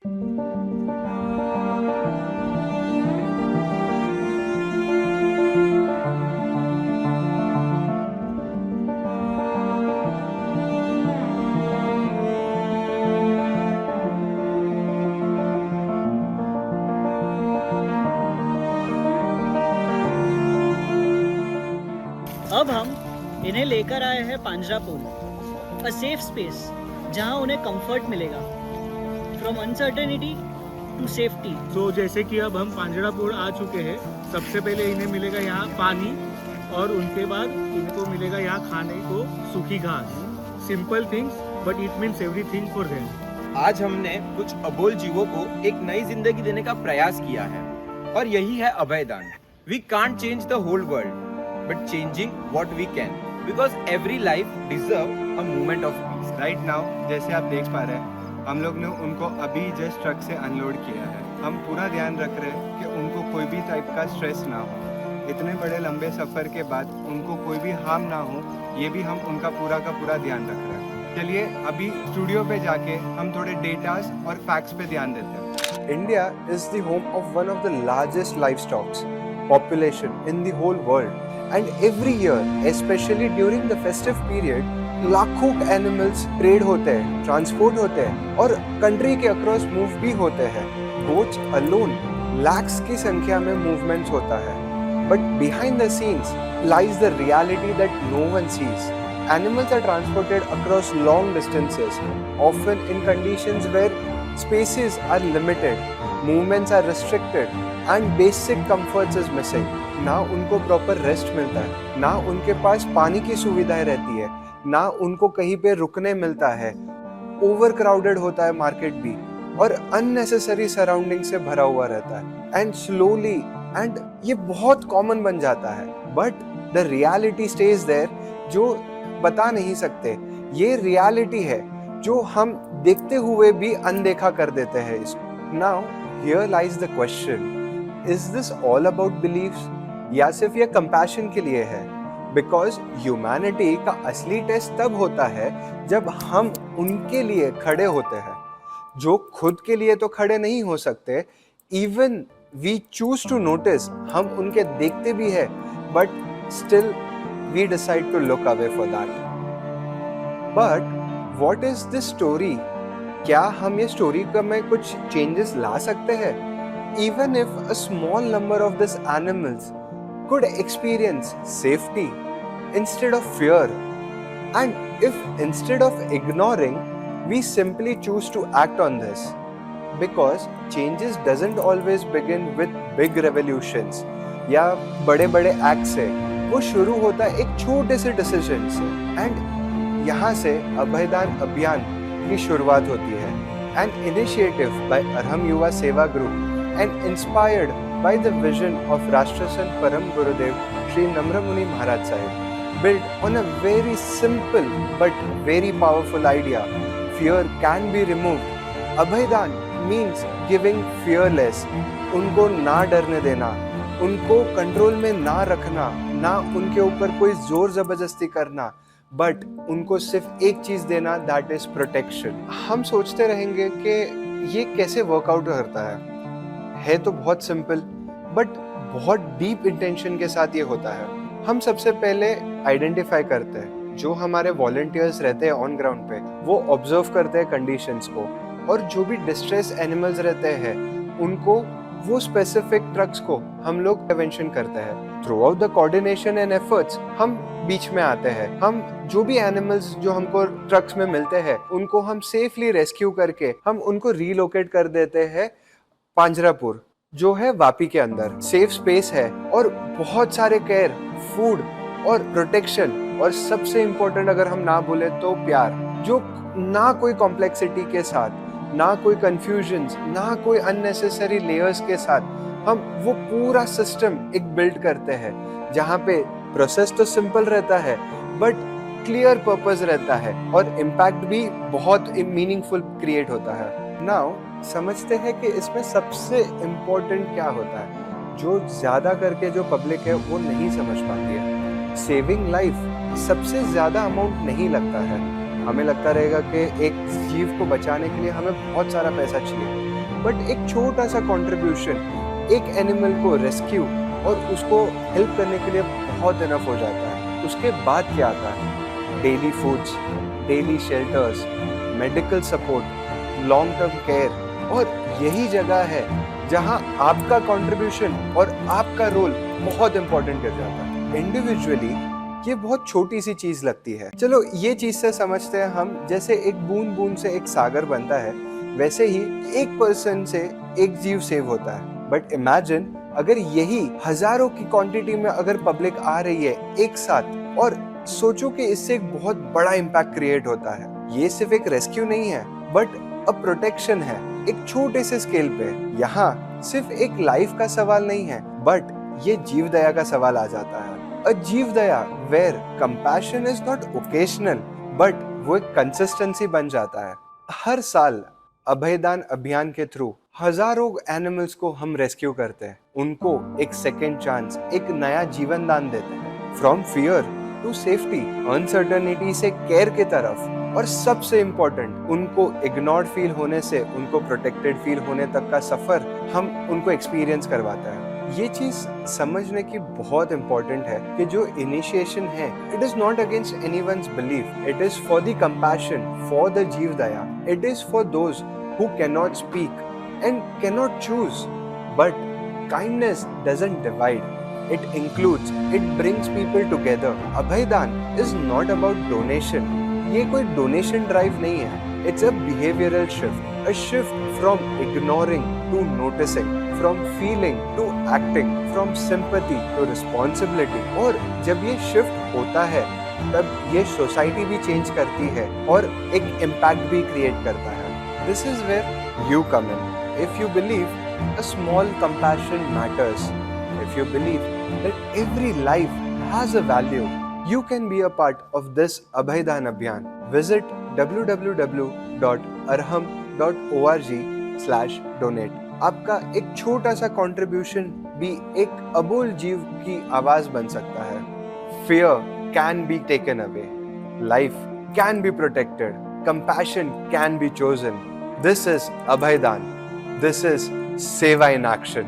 अब हम इन्हें लेकर आए हैं पांजरापोल, अ सेफ स्पेस जहां उन्हें कंफर्ट मिलेगा, फ्रॉम अनसर्टेनिटी टू सेफ्टी। तो जैसे कि अब हम पांजरापोल आ चुके हैं, सबसे पहले इन्हें मिलेगा यहाँ पानी और उनके बाद इनको मिलेगा यहाँ खाने को सूखी घास। Simple things but it means everything for them. आज हमने कुछ अबोल जीवों को एक नई जिंदगी देने का प्रयास किया है और यही है अभयदान। We can't change the whole world but changing what we can, because every life deserve a moment of peace. Right now जैसे आप देख पा रहे हैं, हम लोग ने उनको अभी जस्ट ट्रक से अनलोड किया है। हम पूरा ध्यान रख रहे हैं कि उनको कोई भी टाइप का स्ट्रेस ना हो। इतने बड़े लंबे सफ़र के बाद उनको कोई भी हार्म ना हो, ये भी हम उनका पूरा का पूरा ध्यान रख रहे हैं। चलिए अभी स्टूडियो पे जाके हम थोड़े डेटास और फैक्ट्स पे ध्यान देते हैं। India is the home of one of the largest livestock population in the whole world, and every year, especially during the festive period, लाखों एनिमल्स ट्रेड होते हैं, ट्रांसपोर्ट होते हैं और कंट्री के अक्रॉस मूव भी होते हैं। गोट्स अलोन लैक्स की संख्या में मूवमेंट्स होता है, but behind the scenes lies the reality that no one sees. Animals are transported across long distances, often in conditions where spaces are limited, movements are restricted, and basic comforts is missing. ना उनको proper rest मिलता है, ना उनके पास पानी की सुविधाएं रहती है, ना उनको कहीं पे रुकने मिलता है। ओवर क्राउडेड होता है मार्केट भी और अननेसेसरी सराउंडिंग से भरा हुआ रहता है। एंड स्लोली एंड ये बहुत कॉमन बन जाता है, but the reality stays there जो बता नहीं सकते। ये रियलिटी है जो हम देखते हुए भी अनदेखा कर देते हैं इसको। Now here lies the question, is this all about beliefs या सिर्फ ये कंपैशन के लिए है? बिकॉज ह्यूमैनिटी का असली टेस्ट तब होता है जब हम उनके लिए खड़े होते हैं, जो खुद के लिए तो खड़े नहीं हो सकते। Even we choose to notice, हम उनके देखते भी है, but still we decide to look away for that. But what is this story? क्या हम ये स्टोरी में कुछ चेंजेस ला सकते हैं? Even if a small number of these animals could experience safety instead of fear, and if instead of ignoring, we simply choose to act on this, because changes doesn't always begin with big revolutions या बड़े-बड़े acts से। वो शुरू होता है एक छोटे से डिसीजन से, एंड यहाँ से अभयदान अभियान की शुरुआत होती है। एन इनिशिएटिव बाय अरहम युवा सेवा group and inspired by the vision of राष्ट्रसंत परम गुरुदेव श्री नम्रमुनि महाराज Sahib, built on a very simple but very powerful idea: fear can be removed. अभयदान means giving fearless, उनको ना डरने देना, उनको कंट्रोल में ना रखना, ना उनके ऊपर कोई जोर जबरदस्ती करना, बट उनको सिर्फ एक चीज देना, दैट इज प्रोटेक्शन। हम सोचते रहेंगे कि ये कैसे वर्कआउट करता है तो बहुत सिंपल, बट बहुत डीप इंटेंशन के साथ ये होता है। हम सबसे पहले आइडेंटिफाई करते हैं, जो हमारे वॉलंटियर्स रहते हैं ऑन ग्राउंड पे, वो ऑब्जर्व करते हैं कंडीशंस को, और जो भी डिस्ट्रेस एनिमल्स रहते हैं उनको, वो स्पेसिफिक ट्रक्स को हम लोग प्रिवेंशन करते हैं। Through out the coordination and efforts हम बीच में आते हैं। हम जो भी एनिमल्स जो हमको ट्रक्स में मिलते हैं उनको हम सेफली रेस्क्यू करके हम उनको रीलोकेट कर देते हैं पांजरापुर, जो है वापी के अंदर। सेफ स्पेस है और बहुत सारे केयर, फूड और प्रोटेक्शन, और सबसे इम्पोर्टेंट अगर हम ना बोले तो प्यार, जो ना कोई कॉम्प्लेक्सिटी के साथ, ना कोई कंफ्यूजन्स, ना कोई अननेसेसरी लेयर्स के साथ हम वो पूरा सिस्टम एक बिल्ड करते हैं, जहाँ पे प्रोसेस तो सिंपल रहता है बट क्लियर पर्पस रहता है और इम्पैक्ट भी बहुत मीनिंगफुल क्रिएट होता है। नाउ समझते हैं कि इसमें सबसे इम्पोर्टेंट क्या होता है, जो ज़्यादा करके जो पब्लिक है वो नहीं समझ पाती है। सेविंग लाइफ सबसे ज़्यादा अमाउंट नहीं लगता है। हमें लगता रहेगा कि एक जीव को बचाने के लिए हमें बहुत सारा पैसा चाहिए, बट एक छोटा सा कंट्रीब्यूशन एक एनिमल को रेस्क्यू और उसको हेल्प करने के लिए बहुत इनफ हो जाता है। उसके बाद क्या आता है? Daily foods, daily shelters, medical support, long term care. और यही जगह है जहां आपका कंट्रीब्यूशन और आपका रोल बहुत इंपॉर्टेंट कर जाता है। इंडिविजुअली ये बहुत छोटी सी चीज लगती है, चलो ये चीज से समझते हैं हम, जैसे एक बूंद बूंद से एक सागर बनता है, वैसे ही एक पर्सन से एक जीव सेव होता है। बट इमेजिन अगर यही हजारों की क्वांटिटी में अगर पब्लिक आ रही है एक साथ, और सोचो कि इससे एक बहुत बड़ा इम्पैक्ट क्रिएट होता है। ये सिर्फ एक रेस्क्यू नहीं है बट अ प्रोटेक्शन है, एक छोटे से स्केल पे। यहाँ सिर्फ एक लाइफ का सवाल नहीं है बट ये जीव दया का सवाल आ जाता है। A jeev daya where compassion is not occasional but वो एक कंसिस्टेंसी बन जाता है। हर साल अभयदान अभियान के थ्रू हजारों एनिमल्स को हम रेस्क्यू करते हैं, उनको एक सेकेंड चांस, एक नया जीवन दान देते हैं। From fear to safety, uncertainty से केयर की तरफ, और सबसे इम्पोर्टेंट उनको इग्नोर्ड फील होने से उनको प्रोटेक्टेड फील होने तक का सफर हम उनको एक्सपीरियंस करवाते हैं। ये चीज समझने की बहुत इम्पोर्टेंट है कि जो इनिशिएशन है, it is not against anyone's belief, it is for the compassion, for the jeev daya, it is for those who can not speak and cannot choose. But kindness doesn't divide, it includes, it brings people together. Abhaydan is not about donation. ये कोई donation drive नहीं है, it's a behavioral shift, a shift from ignoring to noticing, from feeling to acting, from sympathy to responsibility. और जब ये shift होता है तब ये सोसाइटी भी चेंज करती है और एक impact भी क्रिएट करता है। This is where you come in. If you believe a small compassion matters, if you believe that every life has a value, you can be a part of this Abhaydan Abhiyan. Visit www.arham.org/donate. आपका एक छोटा सा contribution भी एक अबोल जीव की आवाज बन सकता है। Fear can be taken away. Life can be protected. Compassion can be chosen. This is Abhaydan. This is Seva in Action.